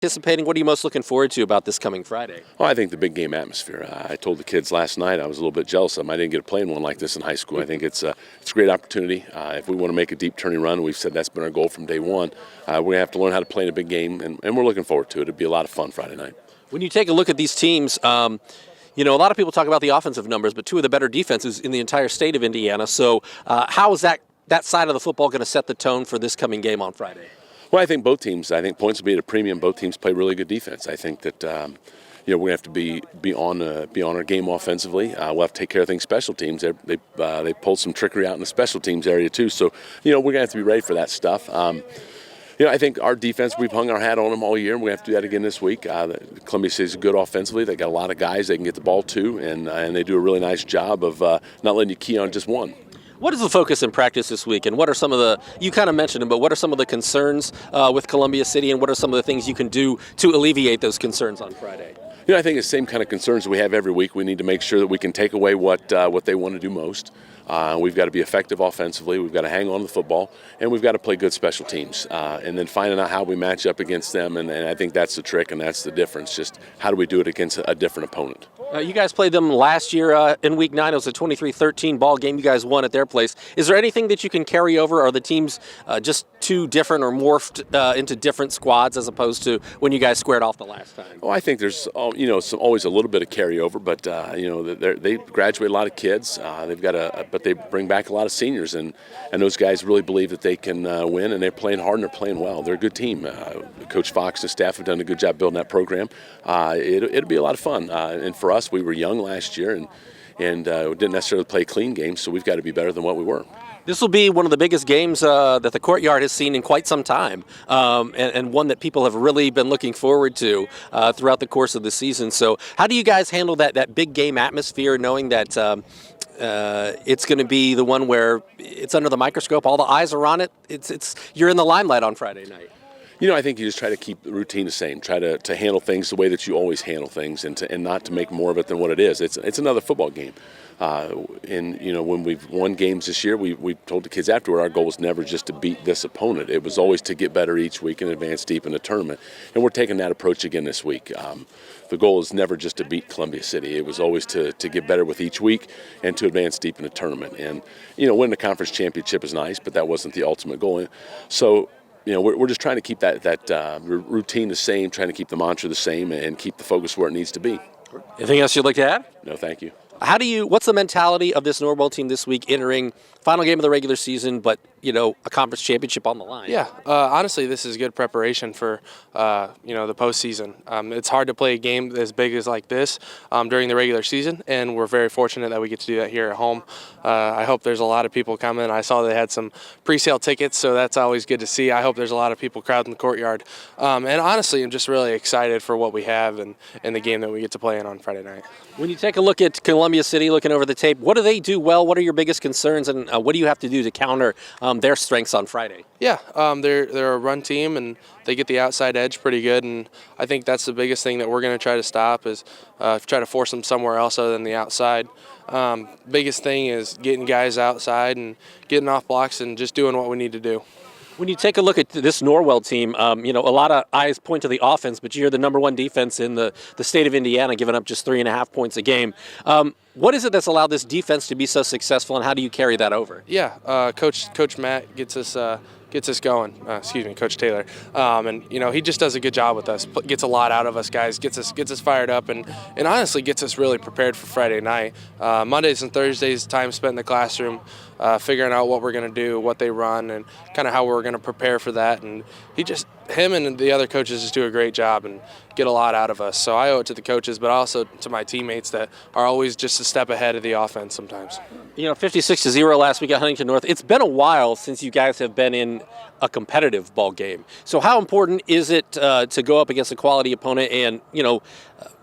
anticipating? What are you most looking forward to about this coming Friday? Well, I think the big game atmosphere. I told the kids last night I was a little bit jealous of them. I didn't get to play in one like this in high school. I think it's a great opportunity. If we want to make a deep turning run, we've said that's been our goal from day one. We're going to have to learn how to play in a big game, and we're looking forward to it. It'll be a lot of fun Friday night. When you take a look at these teams, a lot of people talk about the offensive numbers, but two of the better defenses in the entire state of Indiana. So how is that side of the football going to set the tone for this coming game on Friday? Well, I think both teams. I think points will be at a premium. Both teams play really good defense. I think that we're going to have to be on our game offensively. We'll have to take care of things special teams. They pulled some trickery out in the special teams area too. So we're going to have to be ready for that stuff. I think our defense, we've hung our hat on them all year, and we have to do that again this week. Columbia City is good offensively. They got a lot of guys they can get the ball to, and they do a really nice job of not letting you key on just one. What is the focus in practice this week, and what are some of the, you kind of mentioned them, but what are some of the concerns with Columbia City, and what are some of the things you can do to alleviate those concerns on Friday? I think the same kind of concerns we have every week. We need to make sure that we can take away what they want to do most. We've got to be effective offensively. We've got to hang on to the football, and we've got to play good special teams. And then finding out how we match up against them, and I think that's the trick, and that's the difference. Just how do we do it against a different opponent? You guys played them last year in Week 9. It was a 23-13 ball game. You guys won at their place. Is there anything that you can carry over? Are the teams just too different or morphed into different squads as opposed to when you guys squared off the last time? Oh, I think there's always a little bit of carryover, but they graduate a lot of kids. But they bring back a lot of seniors, and those guys really believe that they can win, and they're playing hard and they're playing well. They're a good team. Coach Fox and his staff have done a good job building that program. It'll be a lot of fun, and for us, we were young last year and didn't necessarily play a clean game, so we've got to be better than what we were. This will be one of the biggest games that the Courtyard has seen in quite some time, and one that people have really been looking forward to throughout the course of the season. So how do you guys handle that big game atmosphere, knowing that it's going to be the one where it's under the microscope, all the eyes are on it, you're in the limelight on Friday night? I think you just try to keep the routine the same. Try to handle things the way that you always handle things, and not to make more of it than what it is. It's another football game. When we've won games this year, we told the kids afterward our goal was never just to beat this opponent. It was always to get better each week and advance deep in the tournament. And we're taking that approach again this week. The goal is never just to beat Columbia City. It was always to get better with each week and to advance deep in the tournament. And winning the conference championship is nice, but that wasn't the ultimate goal. So we're just trying to keep that routine the same, trying to keep the mantra the same, and keep the focus where it needs to be. Anything else you'd like to add? No, thank you. What's the mentality of this Norwell team this week, entering final game of the regular season, but a conference championship on the line? Yeah, honestly, this is good preparation for the postseason. It's hard to play a game as big as like this during the regular season, and we're very fortunate that we get to do that here at home. I hope there's a lot of people coming. I saw they had some pre-sale tickets, so that's always good to see. I hope there's a lot of people crowding the Courtyard. And honestly, I'm just really excited for what we have and the game that we get to play in on Friday night. When you take a look at Columbia City, looking over the tape, what do they do well? What are your biggest concerns, and what do you have to do to counter their strengths on Friday? Yeah, they're a run team, and they get the outside edge pretty good, and I think that's the biggest thing that we're going to try to stop is try to force them somewhere else other than the outside. Biggest thing is getting guys outside and getting off blocks and just doing what we need to do. When you take a look at this Norwell team, a lot of eyes point to the offense, but you're the number one defense in the state of Indiana, giving up just 3.5 points a game. What is it that's allowed this defense to be so successful, and how do you carry that over? Yeah, Coach Matt gets us going. Coach Taylor, and he just does a good job with us. Gets a lot out of us guys. Gets us fired up, and honestly gets us really prepared for Friday night. Mondays and Thursdays, time spent in the classroom, figuring out what we're going to do, what they run, and kind of how we're going to prepare for that. And him and the other coaches just do a great job and get a lot out of us. So I owe it to the coaches, but also to my teammates that are always just a step ahead of the offense sometimes. 56-0 last week at Huntington North. It's been a while since you guys have been in a competitive ball game. So how important is it to go up against a quality opponent and,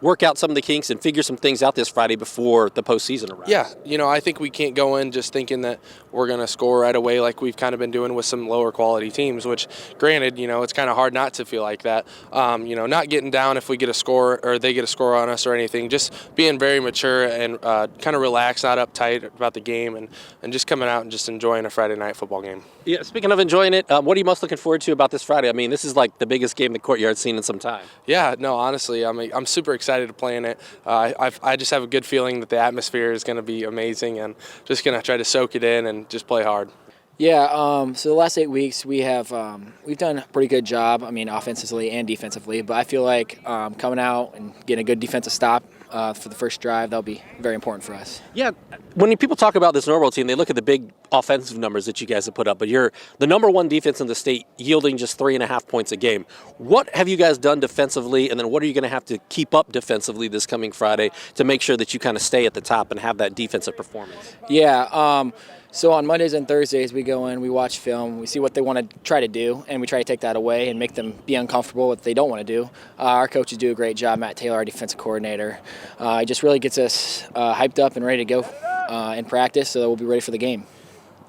work out some of the kinks and figure some things out this Friday before the postseason arrives? Yeah, I think we can't go in just thinking that we're going to score right away like we've kind of been doing with some lower quality teams, which granted, it's kind of hard not to feel like that. Not getting down if we get a score or they get a score on us or anything, just being very mature and kind of relaxed, not uptight about the game, and just coming out and just enjoying a Friday night football game. Yeah, speaking of enjoying it, what are you most looking forward to about this Friday? I mean, this is like the biggest game the Courtyard's seen in some time. Yeah, no, honestly, I'm super excited to play in it. I just have a good feeling that the atmosphere is going to be amazing, and just going to try to soak it in and just play hard. Yeah, so the last 8 weeks we've done a pretty good job. I mean, offensively and defensively. But I feel like coming out and getting a good defensive stop for the first drive, that'll be very important for us. Yeah, when people talk about this Norwell team, they look at the big offensive numbers that you guys have put up, but you're the number one defense in the state, yielding just 3.5 points a game. What have you guys done defensively, and then what are you going to have to keep up defensively this coming Friday to make sure that you kind of stay at the top and have that defensive performance? Yeah, so on Mondays and Thursdays we go in, we watch film, we see what they want to try to do, and we try to take that away and make them be uncomfortable with what they don't want to do. Our coaches do a great job. Matt Taylor, our defensive coordinator, he just really gets us hyped up and ready to go in practice so that we'll be ready for the game.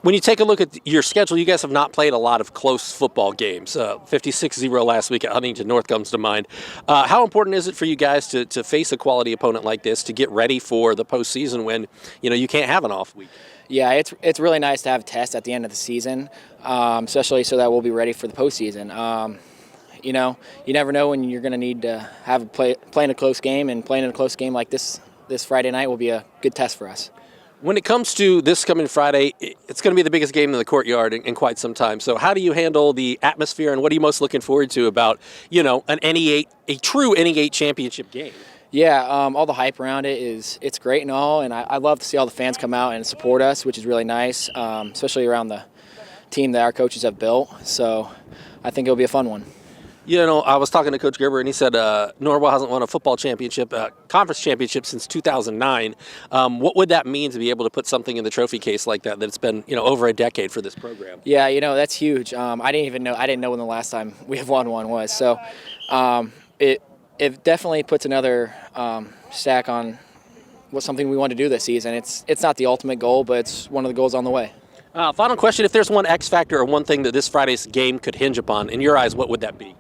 When you take a look at your schedule, you guys have not played a lot of close football games. 56-0 last week at Huntington North comes to mind. How important is it for you guys to face a quality opponent like this to get ready for the postseason when you can't have an off week? Yeah, it's really nice to have a test at the end of the season, especially so that we'll be ready for the postseason. You never know when you're going to need to have playing a close game, and playing in a close game like this Friday night will be a good test for us. When it comes to this coming Friday, it's going to be the biggest game in the Courtyard in quite some time. So how do you handle the atmosphere, and what are you most looking forward to about, an NE8, a true NE8 championship game? Yeah, all the hype around it's great and all, and I love to see all the fans come out and support us, which is really nice, especially around the team that our coaches have built. So I think it'll be a fun one. I was talking to Coach Gerber, and he said Norwell hasn't won a football championship, conference championship since 2009. What would that mean to be able to put something in the trophy case like that it's been, over a decade for this program? Yeah, that's huge. I didn't know when the last time we have won one was. So it definitely puts another stack on something we want to do this season. It's not the ultimate goal, but it's one of the goals on the way. Final question, if there's one X factor or one thing that this Friday's game could hinge upon, in your eyes, what would that be?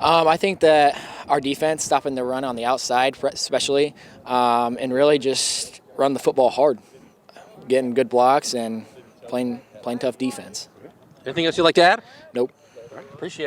I think that our defense, stopping the run on the outside especially, and really just run the football hard, getting good blocks and playing tough defense. Anything else you'd like to add? Nope. Appreciate it.